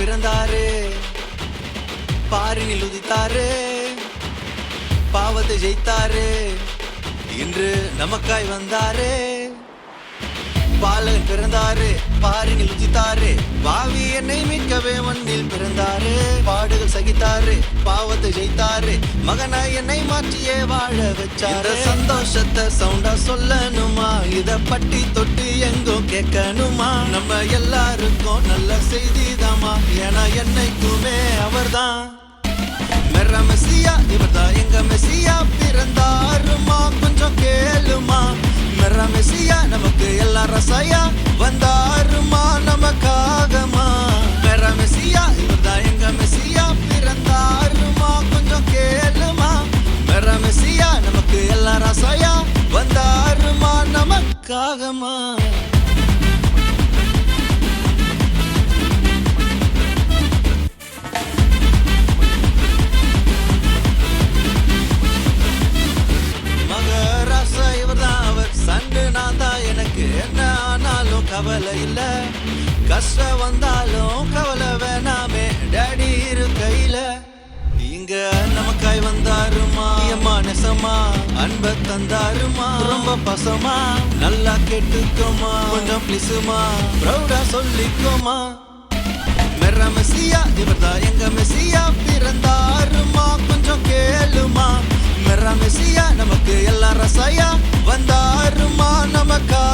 பிறந்தாரு, பாரினில் உதித்தாரு, பாவத்தை ஜெயித்தாரு, இன்று நமக்காய் வந்தாரு. பாலகன் பிறந்தாரு, பாரினில் உதித்தாரு, பாவி என்னை மீட்கவே மண்ணில் பிறந்தாரு. பாடுகள் சகித்தாரு, பாவத்தை ஜெயித்தாரு, மகனாய் என்னை மாற்றியே வாழ வச்சாரு. சந்தோஷத்தை சவுண்டா சொல்லணுமா, இத பட்டி தொட்டி எங்கோ கேட்கணுமா? நம்ம எல்லாருக்கும் நல்ல செய்திதாமா, ஏன்னா என்னைக்குமே அவர்தான் மெர்ரா மெசியா. இவர்தான் எங்க மெசியா, பிறந்தாருமா கொஞ்சம் கேளுமா. மெர்ரா மெசியா நமக்கு எல்லாம் ரசாயா, வந்தாருமா நமக்காகமா. மெர்ரா மெசியா இவர்தான் எங்க மெசியா, பிறந்தாருமா கொஞ்சம் கேளுமா. மெர்ரா மெசியா நமக்கு எல்லாம் ரசாயா, வந்தாருமா நமக்காகமா. எனக்கு என்ன ஆனாலும் கவலை இல்ல, கஷ்டம் வந்தாலும் கவலை வேணாமே, டேடி இரு கையில. இங்க நமக்காய் வந்தாருமா, அம்மா நெசமா, அன்ப தந்தாருமா, ரொம்ப பசமா. நல்லா கேட்டுக்கோமா, கொஞ்சம் பிளிசுமா, ப்ரௌடா சொல்லிக்கோமா. மெர்ரா மெசியா இவர்தான் எங்க மெசியா, பிறந்தாருமா கொஞ்சம் கேளுமா. மெர்ரா மெசியா நமக்கு எல்லாம் ரசாயா, வந்தாருமா நமக்கா.